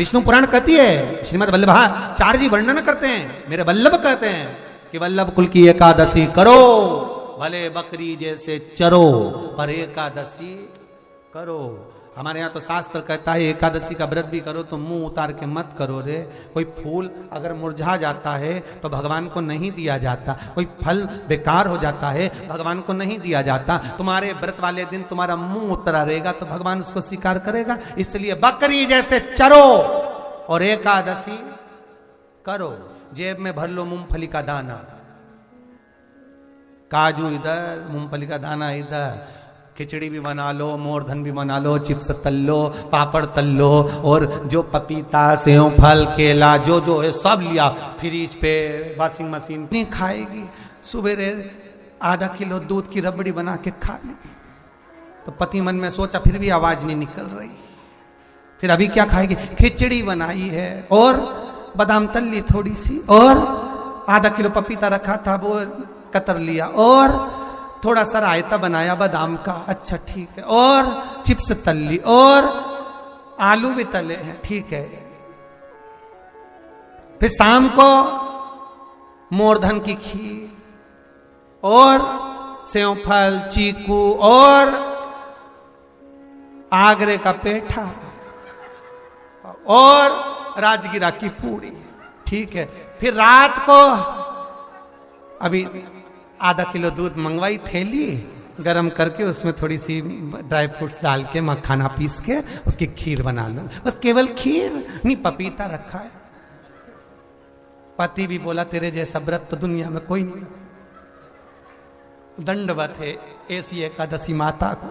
विष्णु पुराण कहती है, श्रीमद वल्लभाचार्य जी वर्णन करते हैं, मेरे वल्लभ कहते हैं कि वल्लभ कुल की एकादशी करो, भले बकरी जैसे चरो पर एकादशी करो। हमारे यहाँ तो शास्त्र कहता है एकादशी का व्रत भी करो तो मुंह उतार के मत करो रे। कोई फूल अगर मुरझा जाता है तो भगवान को नहीं दिया जाता, कोई फल बेकार हो जाता है भगवान को नहीं दिया जाता। तुम्हारे व्रत वाले दिन तुम्हारा मुंह उतरा रहेगा तो भगवान उसको स्वीकार करेगा। इसलिए बकरी जैसे चरो और एकादशी करो। जेब में भर लो मूंगफली का दाना, काजू इधर, मूंगफली का दाना इधर, खिचड़ी भी बना लो, मोरधन भी बना लो, चिप्स तल लो, पापड़ तल लो, और जो पपीता सेव फल केला जो है सब लिया फ्रिज पे, वॉशिंग मशीन नहीं खाएगी। सुबह आधा किलो दूध की रबड़ी बना के खा ली। तो पति मन में सोचा फिर भी आवाज नहीं निकल रही, फिर अभी क्या खाएगी? खिचड़ी बनाई है और बादाम तल ली थोड़ी सी, और आधा किलो पपीता रखा था वो कतर लिया, और थोड़ा सा रायता बनाया बादाम का, अच्छा ठीक है, और चिप्स तल ली, और आलू भी तले हैं, ठीक है। फिर शाम को मोरधन की खीर और सेवफल, चीकू और आगरे का पेठा और राजगिरा की पूड़ी, ठीक है। फिर रात को अभी आधा किलो दूध मंगवाई, थैली गरम करके उसमें थोड़ी सी ड्राई फ्रूट्स डाल के मखाना पीस के उसकी खीर बना लो। बस केवल खीर नहीं, पपीता रखा है। पति भी बोला तेरे जैसा व्रत तो दुनिया में कोई नहीं। दंडवत है ऐसी एकादशी माता को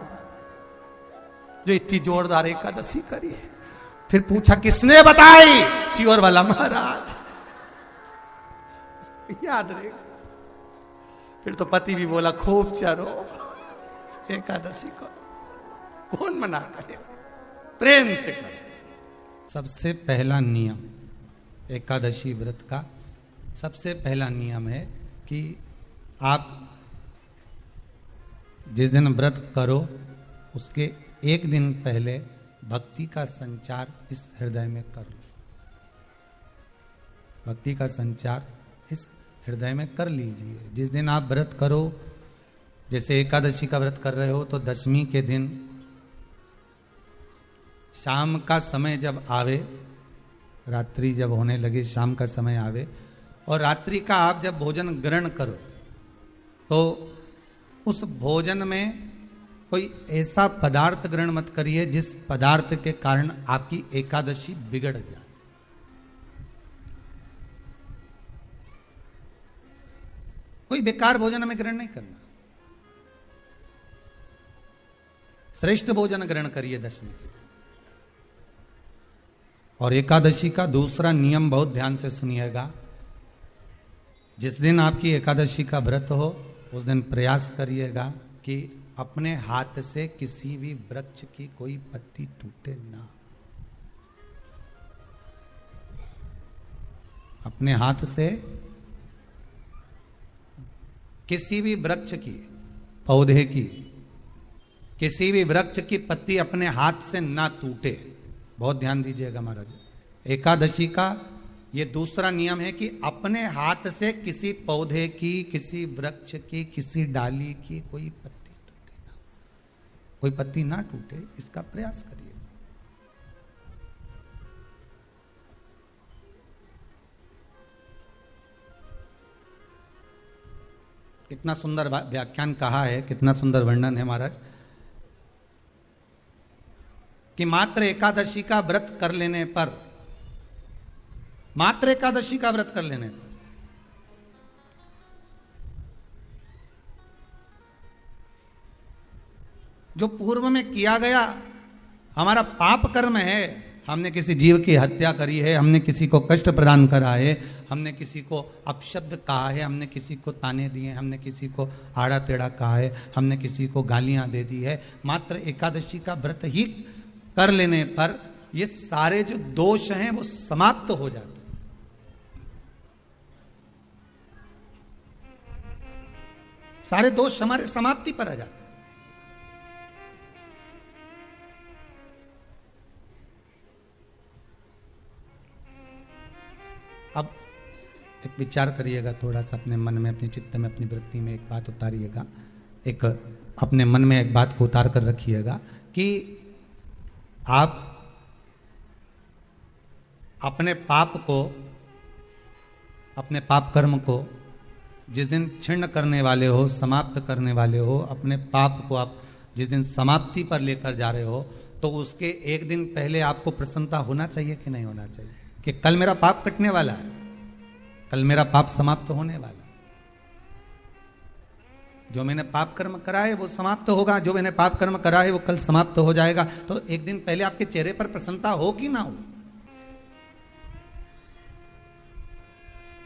जो इतनी जोरदार एकादशी करी है। फिर पूछा किसने बताई? सियोर वाला महाराज, याद रहे। फिर तो पति भी बोला खूब चरो एकादशी को, कौन मना करे, प्रेम से करो। सबसे पहला नियम एकादशी व्रत का, सबसे पहला नियम है कि आप जिस दिन व्रत करो उसके एक दिन पहले भक्ति का संचार इस हृदय में कर लो। भक्ति का संचार इस हृदय में कर लीजिए। जिस दिन आप व्रत करो, जैसे एकादशी का व्रत कर रहे हो तो दशमी के दिन शाम का समय जब आवे, रात्रि जब होने लगे, शाम का समय आवे और रात्रि का आप जब भोजन ग्रहण करो तो उस भोजन में कोई ऐसा पदार्थ ग्रहण मत करिए जिस पदार्थ के कारण आपकी एकादशी बिगड़ जाए। कोई बेकार भोजन हमें ग्रहण नहीं करना, श्रेष्ठ भोजन ग्रहण करिए दशमी के। और एकादशी का दूसरा नियम बहुत ध्यान से सुनिएगा। जिस दिन आपकी एकादशी का व्रत हो उस दिन प्रयास करिएगा कि अपने हाथ से किसी भी वृक्ष की कोई पत्ती टूटे ना। अपने हाथ से किसी भी वृक्ष की, पौधे की, किसी भी वृक्ष की पत्ती अपने हाथ से ना टूटे। बहुत ध्यान दीजिएगा महाराज। एकादशी का ये दूसरा नियम है कि अपने हाथ से किसी पौधे की, किसी वृक्ष की, किसी डाली की कोई पत्ती टूटे ना, कोई पत्ती ना टूटे, इसका प्रयास करिए। कितना सुंदर व्याख्यान कहा है, कितना सुंदर वर्णन है महाराज कि मात्र एकादशी का व्रत कर लेने पर, मात्र एकादशी का व्रत कर लेने पर जो पूर्व में किया गया हमारा पाप कर्म है, हमने किसी जीव की हत्या करी है, हमने किसी को कष्ट प्रदान करा है, हमने किसी को अपशब्द कहा है, हमने किसी को ताने दिए, हमने किसी को आड़ा टेढ़ा कहा है, हमने किसी को गालियां दे दी है, मात्र एकादशी का व्रत ही कर लेने पर ये सारे जो दोष हैं वो समाप्त हो जाते हैं। सारे दोष हमारे समाप्ति पर आ जाते हैं। अब एक विचार करिएगा थोड़ा सा अपने मन में, अपने चित्त में, अपनी वृत्ति में एक बात उतारिएगा, एक अपने मन में एक बात को उतार कर रखिएगा कि आप अपने पाप को, अपने पाप कर्म को जिस दिन छिन्न करने वाले हो, समाप्त करने वाले हो, अपने पाप को आप जिस दिन समाप्ति पर लेकर जा रहे हो, तो उसके एक दिन पहले आपको प्रसन्नता होना चाहिए कि नहीं होना चाहिए कि कल मेरा पाप कटने वाला है, कल मेरा पाप समाप्त होने वाला है। जो मैंने पाप कर्म करा है वो समाप्त होगा, जो मैंने पाप कर्म करा है वो कल समाप्त हो जाएगा। तो एक दिन पहले आपके चेहरे पर प्रसन्नता हो कि ना हो,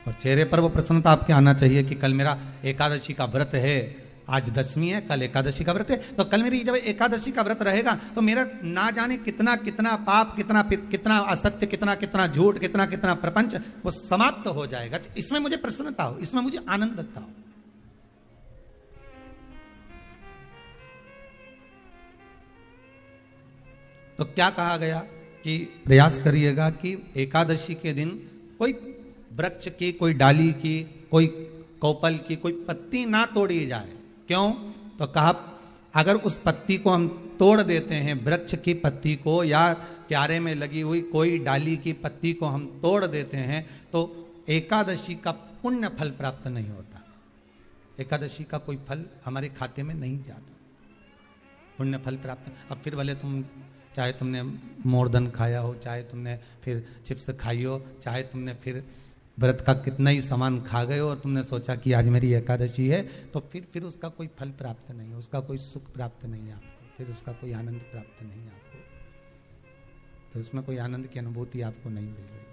और चेहरे पर वो प्रसन्नता आपके आना चाहिए कि कल मेरा एकादशी का व्रत है, आज दशमी है, कल एकादशी का व्रत है, तो कल मेरी जब एकादशी का व्रत रहेगा तो मेरा ना जाने कितना कितना पाप, कितना कितना असत्य, कितना कितना झूठ, कितना कितना प्रपंच वो समाप्त हो जाएगा। इसमें मुझे प्रसन्नता हो, इसमें मुझे आनंदता हो। तो क्या कहा गया कि प्रयास करिएगा कि एकादशी के दिन कोई वृक्ष की, कोई डाली की, कोई कोपल की कोई पत्ती ना तोड़ी जाए। क्यों? तो कहा अगर उस पत्ती को हम तोड़ देते हैं, वृक्ष की पत्ती को या क्यारे में लगी हुई कोई डाली की पत्ती को हम तोड़ देते हैं तो एकादशी का पुण्य फल प्राप्त नहीं होता, एकादशी का कोई फल हमारे खाते में नहीं जाता, पुण्य फल प्राप्त। अब फिर भले तुम चाहे तुमने मोरधन खाया हो, चाहे तुमने फिर चिप्स खाई हो, चाहे तुमने फिर व्रत का कितना ही सामान खा गए हो और तुमने सोचा कि आज मेरी एकादशी है, तो फिर उसका कोई फल प्राप्त नहीं है, उसका कोई सुख प्राप्त नहीं है आपको, फिर उसका कोई आनंद प्राप्त नहीं है आपको, फिर उसमें कोई आनंद की अनुभूति आपको नहीं मिल रही है।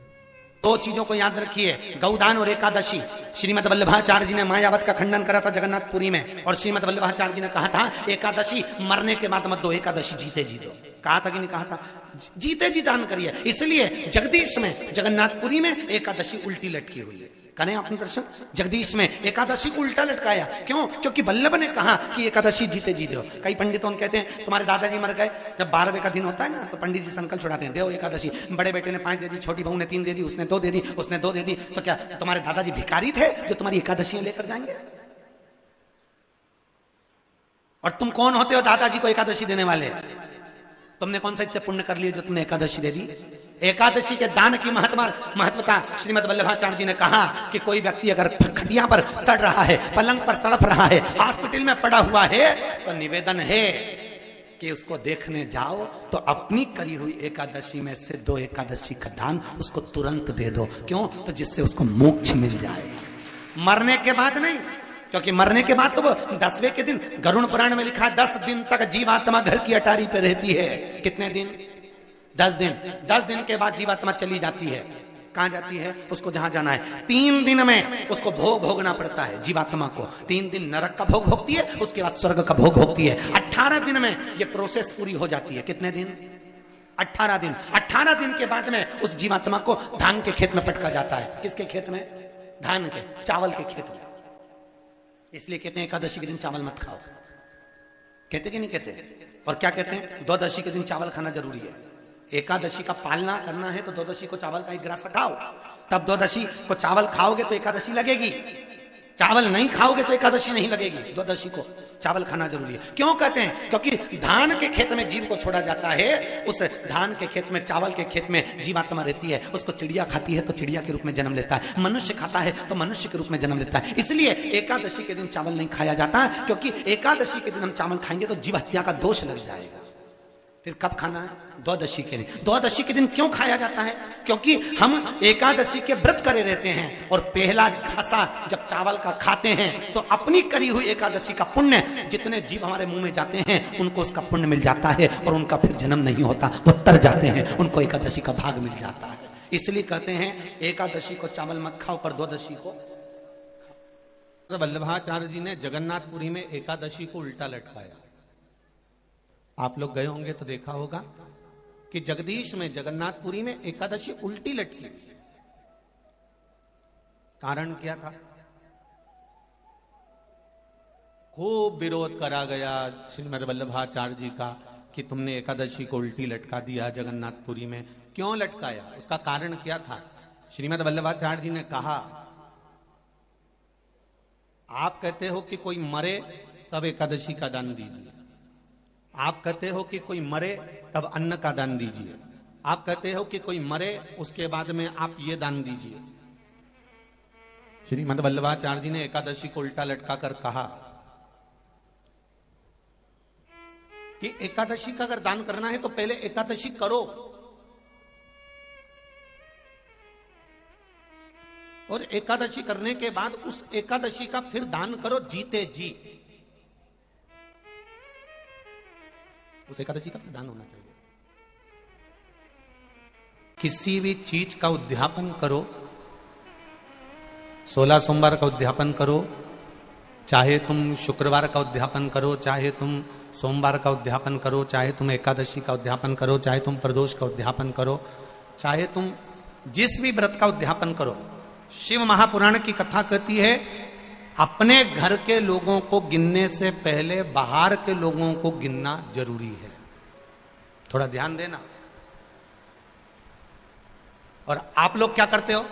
दो चीजों को याद रखिए, गौदान और एकादशी। श्रीमद् वल्लभाचार्य जी ने मायावत का खंडन करा था जगन्नाथपुरी में, और श्रीमद् वल्लभाचार्य जी ने कहा था एकादशी मरने के बाद मत दो, एकादशी जीते जी दो। कहा था कि नहीं कहा था? जीते जी दान करिए। इसलिए जगदीश में, जगन्नाथपुरी में एकादशी उल्टी लटकी हुई है। करें अपने दर्शन, जगदीश में एकादशी को उल्टा लटकाया। क्यों? क्योंकि वल्लभ ने कहा कि एकादशी जीते जी दो। कई पंडितों कहते हैं तुम्हारे दादाजी मर गए, जब 12वें का दिन होता है ना तो पंडित जी संकल्प छुड़ाते हैं, दो एकादशी। बड़े बेटे ने 5 दे दी, छोटी बहू ने 3 दे दी, उसने 2 दे दी, उसने 2 दे दी, तो क्या तुम्हारे दादाजी भिखारी थे जो तुम्हारी एकादशियां लेकर जाएंगे? और तुम कौन होते हो दादाजी को एकादशी देने वाले? तुमने कौन सा इतने पुण्य कर लिए जो तुमने एकादशी दे दी? एकादशी के दान की महत्वता श्रीमद् वल्लभाचार्य जी ने कहा कि कोई व्यक्ति अगर खटिया पर सड़ रहा है, पलंग पर तड़प रहा है, हॉस्पिटल में पड़ा हुआ है, तो निवेदन है कि उसको देखने जाओ तो अपनी करी हुई एकादशी में से 2 एकादशी का दान उसको तुरंत दे दो। क्यों? तो जिससे उसको मोक्ष मिल जाए, मरने के बाद नहीं। क्योंकि मरने के बाद तो वो 10वें के दिन, गरुड़ पुराण में लिखा है 10 दिन तक जीवात्मा घर की अटारी पे रहती है। कितने दिन? 10 दिन। 10 दिन के बाद जीवात्मा चली जाती है। कहां जाती है? उसको जहां जाना है। 3 दिन में उसको भोग भोगना पड़ता है जीवात्मा को। 3 दिन नरक का भोग भोगती है, उसके बाद स्वर्ग का भोग भोगती है। 18 दिन में ये प्रोसेस पूरी हो जाती है। कितने दिन? 18 दिन। 18 दिन के बाद में उस जीवात्मा को धान के खेत में पटका जाता है। किसके खेत में? धान के, चावल के खेत में। इसलिए कहते हैं एकादशी के दिन चावल मत खाओ। कहते कि नहीं कहते? और क्या कहते हैं? द्वादशी के दिन चावल खाना जरूरी है। एकादशी का पालना करना है तो द्वादशी को चावल का 1 गिलास खाओ, तब द्वादशी को चावल खाओगे तो एकादशी लगेगी। चावल नहीं खाओगे तो एकादशी नहीं लगेगी। द्वादशी को चावल खाना जरूरी है। क्यों कहते हैं? क्योंकि धान के खेत में जीव को छोड़ा जाता है, उस धान के खेत में, चावल के खेत में जीवात्मा रहती है। उसको चिड़िया खाती है तो चिड़िया के रूप में जन्म लेता है, मनुष्य खाता है तो मनुष्य के रूप में जन्म लेता है। इसलिए एकादशी के दिन चावल नहीं खाया जाता, क्योंकि एकादशी के दिन हम चावल खाएंगे तो जीव हत्या का दोष लग जाएगा। फिर कब खाना है? द्वादशी के दिन। द्वादशी के दिन क्यों खाया जाता है? क्योंकि हम एकादशी के व्रत करे रहते हैं, और पहला घासा जब चावल का खाते हैं तो अपनी करी हुई एकादशी का पुण्य, जितने जीव हमारे मुंह में जाते हैं उनको उसका पुण्य मिल जाता है, और उनका फिर जन्म नहीं होता, वो तर जाते हैं, उनको एकादशी का भाग मिल जाता है। इसलिए कहते हैं एकादशी को चावल मत खाओ, पर द्वादशी को। वल्लभाचार्य जी ने जगन्नाथपुरी में एकादशी को उल्टा लटकाया। आप लोग गए होंगे तो देखा होगा कि जगदीश में, जगन्नाथपुरी में एकादशी उल्टी लटकी। कारण क्या था? खूब विरोध करा गया श्रीमद् वल्लभाचार्य जी का कि तुमने एकादशी को उल्टी लटका दिया जगन्नाथपुरी में। क्यों लटकाया? उसका कारण क्या था? श्रीमद् वल्लभाचार्य जी ने कहा, आप कहते हो कि कोई मरे तब एकादशी का दान दीजिए, आप कहते हो कि कोई मरे तब अन्न का दान दीजिए, आप कहते हो कि कोई मरे उसके बाद में आप ये दान दीजिए। श्रीमद् वल्लभाचार्य जी ने एकादशी को उल्टा लटका कर कहा कि एकादशी का अगर दान करना है तो पहले एकादशी करो, और एकादशी करने के बाद उस एकादशी का फिर दान करो जीते जी। उस एकादशी का फिर दान होना चाहिए। किसी भी चीज का उद्यापन करो, 16 सोमवार का उद्यापन करो, चाहे तुम शुक्रवार का उद्यापन करो, चाहे तुम सोमवार का उद्यापन करो, चाहे तुम एकादशी का उद्यापन करो, चाहे तुम प्रदोष का उद्यापन करो, चाहे तुम जिस भी व्रत का उद्यापन करो। शिव महापुराण की कथा कहती है, अपने घर के लोगों को गिनने से पहले बाहर के लोगों को गिनना जरूरी है। थोड़ा ध्यान देना। और आप लोग क्या करते हो?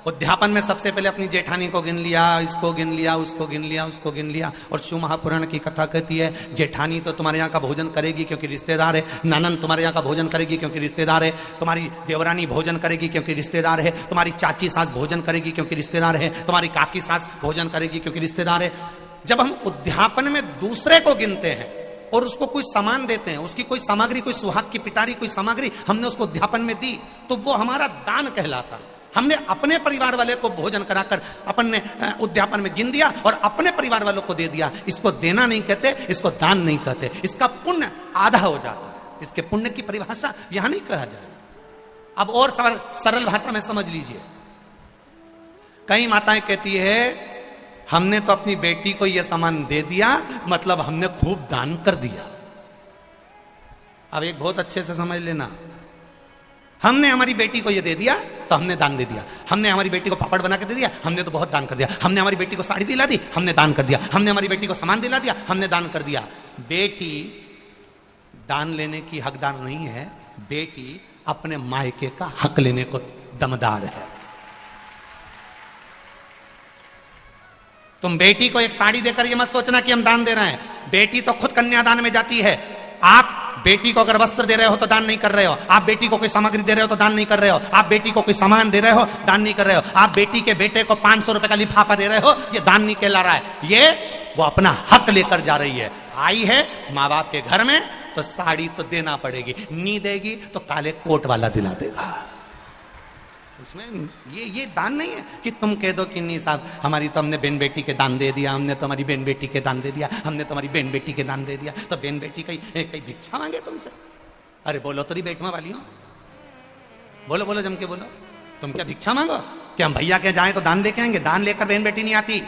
उद्यापन में सबसे पहले अपनी जेठानी को गिन लिया, इसको गिन लिया, उसको गिन लिया, उसको गिन लिया। और शिव महापुराण की कथा कहती है, जेठानी तो तुम्हारे यहाँ का भोजन करेगी क्योंकि रिश्तेदार है, नानन तुम्हारे यहाँ का भोजन करेगी क्योंकि रिश्तेदार है, तुम्हारी देवरानी भोजन करेगी क्योंकि रिश्तेदार है, तुम्हारी चाची सास भोजन करेगी क्योंकि रिश्तेदार है, तुम्हारी काकी सास भोजन करेगी क्योंकि रिश्तेदार है। जब हम उद्यापन में दूसरे को गिनते हैं और उसको कोई सामान देते हैं, उसकी कोई सामग्री, कोई सुहाग की पिटारी, कोई सामग्री हमने उसको उद्यापन में दी, तो वो हमारा दान कहलाता है। हमने अपने परिवार वाले को भोजन कराकर अपन ने उद्यापन में गिन दिया और अपने परिवार वालों को दे दिया। इसको देना नहीं कहते, इसको दान नहीं कहते, इसका पुण्य आधा हो जाता है। इसके पुण्य की परिभाषा यहां नहीं कहा जाए। अब और सरल भाषा में समझ लीजिए। कई माताएं कहती है, हमने तो अपनी बेटी को यह सामान दे दिया, मतलब हमने खूब दान कर दिया। अब एक बहुत अच्छे से समझ लेना, हमने हमारी बेटी को यह दे दिया तो हमने दान दे दिया, हमने हमारी बेटी को पापड़ बना के दे दिया, हमने तो बहुत दान कर दिया, हमने हमारी बेटी को साड़ी दिला दी, हमने दान कर दिया, हमने हमारी बेटी को सामान दिला दिया, हमने दान कर दिया। बेटी दान लेने की हकदार नहीं है, बेटी अपने मायके का हक लेने को दमदार है। तुम बेटी को एक साड़ी देकर ये मत सोचना कि हम दान दे रहे हैं। बेटी तो खुद कन्यादान में जाती है। आप बेटी को अगर वस्त्र दे रहे हो तो दान नहीं कर रहे हो, आप बेटी को कोई सामग्री दे रहे हो तो दान नहीं कर रहे हो, आप बेटी को कोई सामान दे रहे हो दान नहीं कर रहे हो, आप बेटी के बेटे को 500 रुपए का लिफाफा दे रहे हो, ये दान नहीं कहला रहा है। ये वो अपना हक लेकर जा रही है। आई है माँ बाप के घर में तो साड़ी तो देना पड़ेगी, नहीं देगी तो काले कोट वाला दिला देगा। उसमें ये दान नहीं है कि तुम कह दो कि नहीं साहब हमारी तो हमने बहन बेटी के दान दे दिया, हमने तो हमारी बहन बेटी के दान दे दिया, हमने तो हमारी बहन बेटी के दान दे दिया, तो बहन बेटी कहीं भिक्षा मांगे तुमसे? अरे बोलो तो बेटमा वाली हो, बोलो बोलो जम के बोलो, तुम क्या भिक्षा मांगो? क्या हम भैया के जाए तो दान लेके आएंगे? दान लेकर बहन बेटी नहीं आती,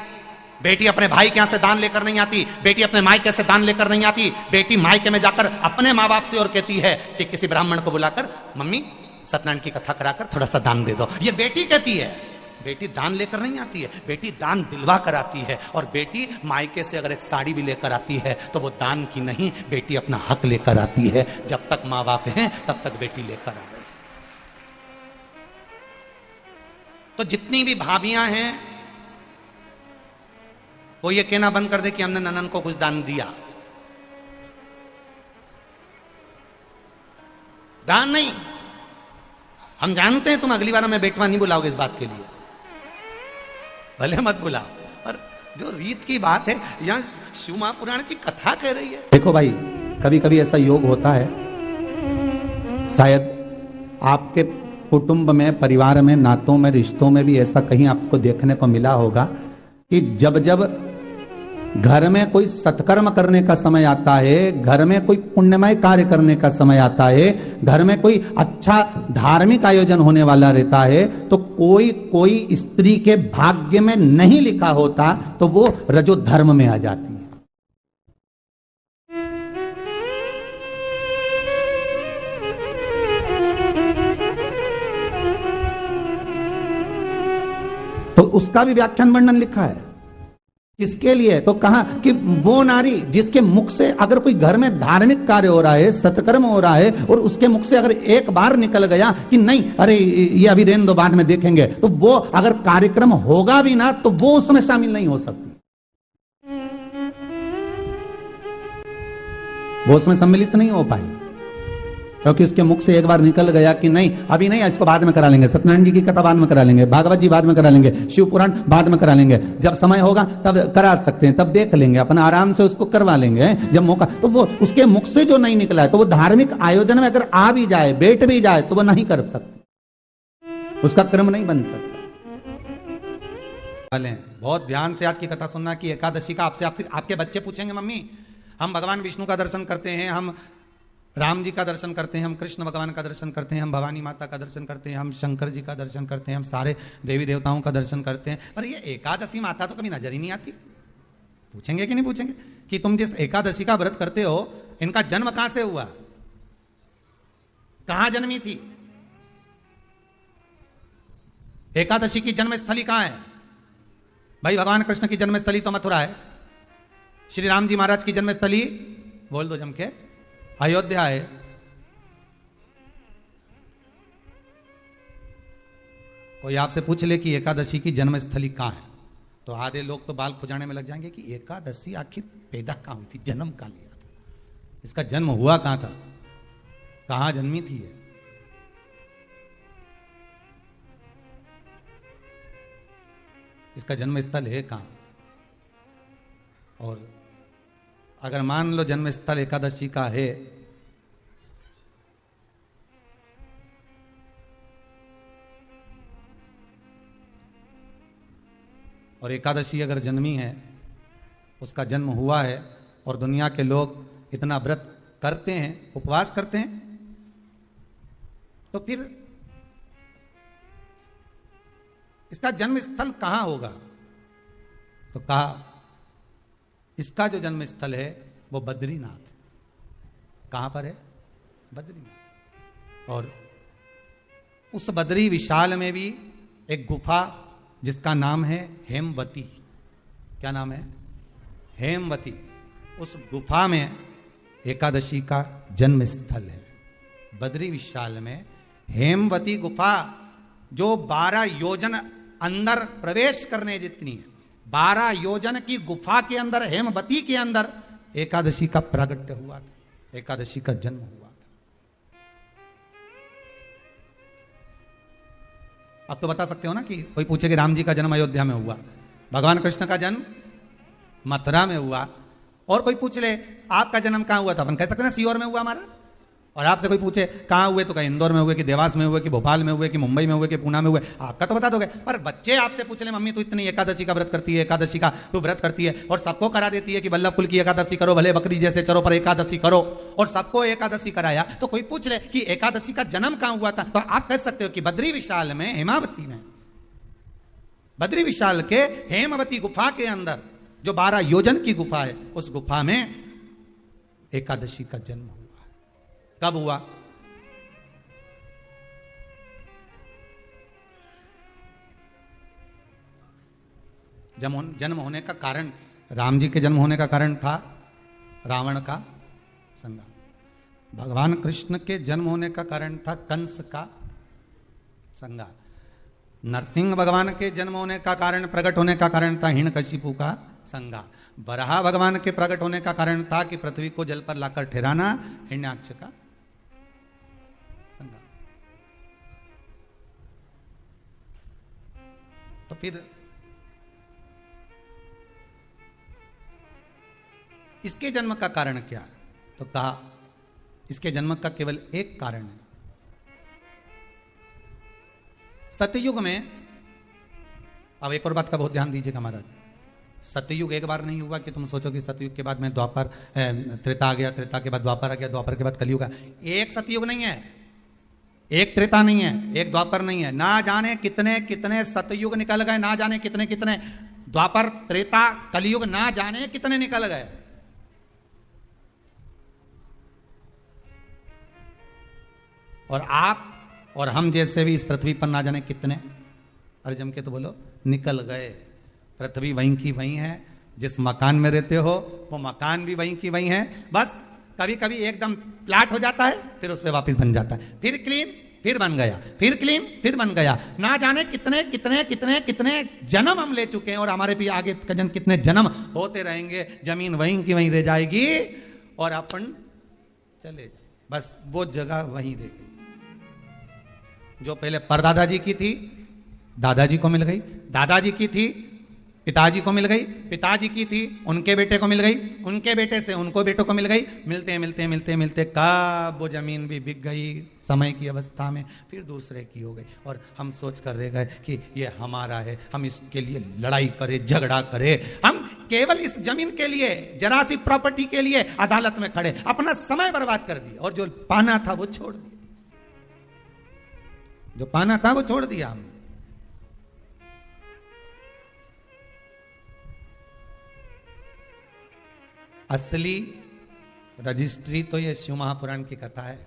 बेटी अपने भाई के यहाँ से दान लेकर नहीं आती, बेटी अपने मायके से दान लेकर नहीं आती। बेटी मायके में जाकर अपने माँ बाप से और कहती है कि किसी ब्राह्मण को बुलाकर मम्मी सत्यनारायण की कथा कराकर थोड़ा सा दान दे दो, ये बेटी कहती है। बेटी दान लेकर नहीं आती है, बेटी दान दिलवा कर आती है। और बेटी मायके से अगर एक साड़ी भी लेकर आती है तो वो दान की नहीं, बेटी अपना हक लेकर आती है। जब तक माँ बाप हैं तब तक बेटी लेकर आ गई। तो जितनी भी भाभियां हैं वो ये कहना बंद कर दे कि हमने ननन को कुछ दान दिया। दान नहीं, हम जानते हैं तुम अगली बार हमें बेटवा नहीं बुलाओगे इस बात के लिए, भले मत बुलाओ। और जो रीत की बात है यहां शिव महापुराण की कथा कह रही है। देखो भाई, कभी कभी ऐसा योग होता है, शायद आपके कुटुंब में, परिवार में, नातों में, रिश्तों में भी ऐसा कहीं आपको देखने को मिला होगा कि जब जब घर में कोई सत्कर्म करने का समय आता है, घर में कोई पुण्यमय कार्य करने का समय आता है, घर में कोई अच्छा धार्मिक आयोजन होने वाला रहता है, तो कोई स्त्री के भाग्य में नहीं लिखा होता तो वो रजो धर्म में आ जाती है। तो उसका भी व्याख्यान वर्णन लिखा है किसके लिए? तो कहा कि वो नारी जिसके मुख से अगर कोई घर में धार्मिक कार्य हो रहा है, सत्कर्म हो रहा है, और उसके मुख से अगर एक बार निकल गया कि नहीं अरे ये अभी रहने दो बाद में देखेंगे, तो वो अगर कार्यक्रम होगा भी ना तो वो उसमें शामिल नहीं हो सकती, वो उसमें सम्मिलित नहीं हो पाई, क्योंकि उसके मुख से एक बार निकल गया कि नहीं अभी नहीं, इसको बाद में करा लेंगे, सत्यनारायण जी की कथा बाद में करा लेंगे, भागवत जी बाद में करा लेंगे, शिव पुराण बाद में करा लेंगे, जब समय होगा तब करा सकते हैं, तब देख लेंगे, अपना आराम से उसको करवा लेंगे जब मौका। तो वो उसके मुख से जो नहीं निकला है, तो वो धार्मिक आयोजन में अगर आ भी जाए, बैठ भी जाए, तो वो नहीं कर सकते, उसका क्रम नहीं बन सकता। बहुत ध्यान से आज की कथा सुनना कि एकादशी का आपसे आपके बच्चे पूछेंगे, मम्मी हम भगवान विष्णु का दर्शन करते हैं, हम राम जी का दर्शन करते हैं, हम कृष्ण भगवान का दर्शन करते हैं, हम भवानी माता का दर्शन करते हैं, हम शंकर जी का दर्शन करते हैं, हम सारे देवी देवताओं का दर्शन करते हैं, पर ये एकादशी माता तो कभी नजर ही नहीं आती। पूछेंगे कि नहीं पूछेंगे कि तुम जिस एकादशी का व्रत करते हो, इनका जन्म कहां से हुआ, कहां जन्मी थी? एकादशी की जन्मस्थली कहां है? भाई भगवान कृष्ण की जन्मस्थली तो मथुरा है, श्री राम जी महाराज की जन्मस्थली बोल दो जम के अयोध्या है। कोई आपसे पूछ ले कि एकादशी की जन्मस्थली कहां है, तो आधे लोग तो बाल खुजाने में लग जाएंगे कि एकादशी आखिर पैदा कहां हुई थी, जन्म कहां लिया था, इसका जन्म हुआ कहां था, कहां जन्मी थी ये? इसका जन्म स्थल है कहां? और अगर मान लो जन्म स्थल एकादशी का है, और एकादशी अगर जन्मी है, उसका जन्म हुआ है, और दुनिया के लोग इतना व्रत करते हैं, उपवास करते हैं, तो फिर इसका जन्म स्थल कहां होगा? तो कहा इसका जो जन्म स्थल है वो बद्रीनाथ। कहां पर है? बद्रीनाथ। और उस बद्री विशाल में भी एक गुफा जिसका नाम है हेमवती। क्या नाम है? हेमवती। उस गुफा में एकादशी का जन्म स्थल है। बद्री विशाल में हेमवती गुफा, जो 12 योजन अंदर प्रवेश करने जितनी है, 12 योजन की गुफा के अंदर, हेमवती के अंदर एकादशी का प्रागट्य हुआ था, एकादशी का जन्म हुआ था। अब तो बता सकते हो ना कि कोई पूछे कि राम जी का जन्म अयोध्या में हुआ, भगवान कृष्ण का जन्म मथुरा में हुआ, और कोई पूछ ले आपका जन्म कहां हुआ था, अपन कह सकते ना सीहोर में हुआ हमारा। और आपसे कोई पूछे कहां हुए, तो कहीं इंदौर में हुए, कि देवास में हुए, कि भोपाल में हुए, कि मुंबई में हुए, कि पूना में हुए, आपका तो बता दोगे। पर बच्चे आपसे पूछ ले मम्मी तू इतनी एकादशी का व्रत करती है, एकादशी का तू व्रत करती है, और सबको करा देती है कि वल्लभ कुल की एकादशी करो, भले बकरी जैसे चरो पर एकादशी करो, और सबको एकादशी कराया, तो कोई पूछ ले कि एकादशी का जन्म कहां हुआ था, तो आप कह सकते हो कि बद्री विशाल में, हेमावती में, बद्री विशाल के हेमवती गुफा के अंदर जो 12 योजन की गुफा है, उस गुफा में एकादशी का जन्म हुआ। कब हुआ? जन्म होने का कारण, राम जी के जन्म होने का कारण था रावण का संहार। भगवान कृष्ण के जन्म होने का कारण था कंस का संहार। नरसिंह भगवान के जन्म होने का कारण, प्रकट होने का कारण था हिरण्यकशिपु का संहार। वराह भगवान के प्रकट होने का कारण था कि पृथ्वी को जल पर लाकर ठहराना, हिरण्याक्ष का संहार। तो फिर इसके जन्म का कारण क्या है? तो कहा इसके जन्म का केवल एक कारण है। सतयुग में, अब एक और बात का बहुत ध्यान दीजिएगा महाराज, सतयुग एक बार नहीं हुआ कि तुम सोचो कि सतयुग के बाद में द्वापर, त्रेता आ गया, त्रेता के बाद द्वापर आ गया, द्वापर के बाद कलयुग आ। एक सतयुग नहीं है, एक त्रेता नहीं है, एक द्वापर नहीं है, ना जाने कितने कितने सतयुग निकल गए, ना जाने कितने कितने द्वापर, त्रेता, कलयुग, ना जाने कितने निकल गए। और आप और हम जैसे भी इस पृथ्वी पर ना जाने कितने, अरे जम के तो बोलो, निकल गए। पृथ्वी वहीं की वहीं है, जिस मकान में रहते हो वो मकान भी वहीं की वहीं है, बस कभी कभी एकदम प्लाट हो जाता है, फिर उस पर वापस बन जाता है, फिर क्लीन, फिर बन गया, फिर क्लीन, फिर बन गया। ना जाने कितने कितने कितने कितने जन्म हम ले चुके हैं और हमारे भी आगे कजन कितने जन्म होते रहेंगे। जमीन वहीं की वहीं रह जाएगी और अपन चले जाए, बस वो जगह वहीं रह गई। जो पहले परदादाजी की थी दादाजी को मिल गई, दादाजी की थी पिताजी को मिल गई, पिताजी की थी उनके बेटे को मिल गई, उनके बेटे से उनको बेटों को मिल गई। मिलते मिलते मिलते मिलते कब वो जमीन भी बिक गई समय की अवस्था में, फिर दूसरे की हो गई और हम सोच कर रह गए कि ये हमारा है, हम इसके लिए लड़ाई करें, झगड़ा करें। हम केवल इस जमीन के लिए, जरा सी प्रॉपर्टी के लिए अदालत में खड़े, अपना समय बर्बाद कर दिया और जो पाना था वो छोड़ दिया, जो पाना था वो छोड़ दिया हमने। असली रजिस्ट्री तो ये शिव महापुराण की कथा है,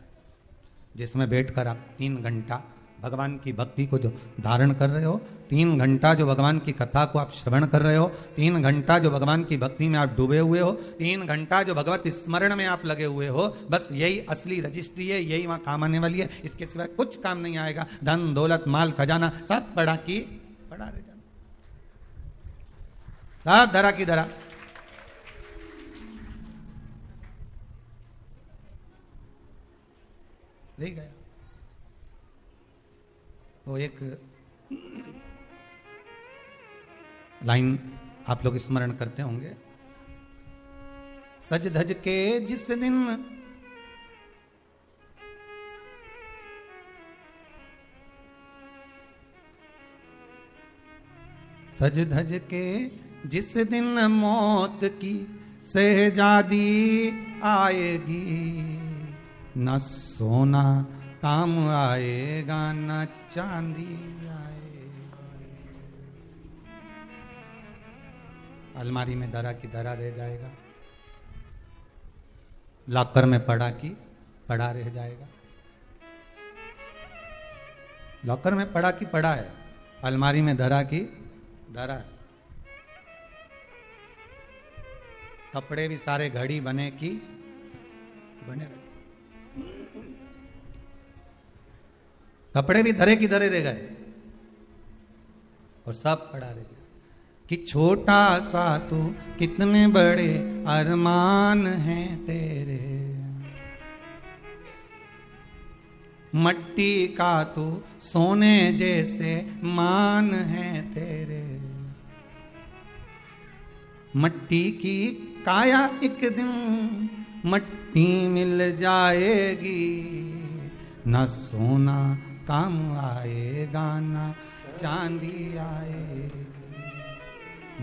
जिसमें बैठकर आप 3 घंटा भगवान की भक्ति को जो धारण कर रहे हो, 3 घंटा जो भगवान की कथा को आप श्रवण कर रहे हो, 3 घंटा जो भगवान की भक्ति में आप डूबे हुए हो, 3 घंटा जो भगवत स्मरण में आप लगे हुए हो, बस यही असली रजिस्ट्री है, यही वहां काम आने वाली है। इसके सिवाय कुछ काम नहीं आएगा। धन दौलत माल खजाना सब पड़ा रह जाना, सब धरा की धरा। ले गया। वो एक लाइन आप लोग स्मरण करते होंगे, सज धज के जिस दिन सज धज के जिस दिन मौत की शहजादी आएगी, न सोना काम आएगा न चांदी आएगा। अलमारी में धरा की धरा रह जाएगा, लॉकर में पड़ा की पड़ा रह जाएगा। लॉकर में पड़ा की पड़ा है, अलमारी में धरा की धरा है। कपड़े भी सारे घड़ी बने की बने रहे, कपड़े भी धरे की धरे रह गए और सब पड़ा रह गया। कि छोटा सा तू कितने बड़े अरमान हैं तेरे, मट्टी का तू सोने जैसे मान है तेरे। मट्टी की काया एक दिन मट्टी मिल जाएगी, न सोना काम आएगा न चांदी आएगी,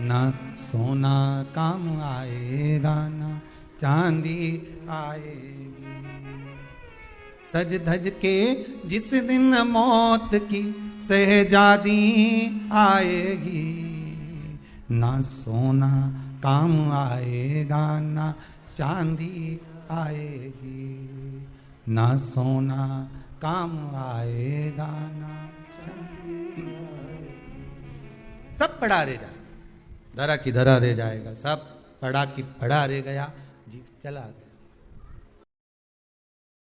न सोना काम आएगा न चांदी आएगी। सज धज के जिस दिन मौत की शहजादी आएगी, न सोना काम आएगा न चांदी आएगी, न सोना काम आएगा ना चांदी। सब पड़ा रह जाएगा, धरा की धरा रह जाएगा, सब पड़ा की पड़ा रह गया, जी चला गया।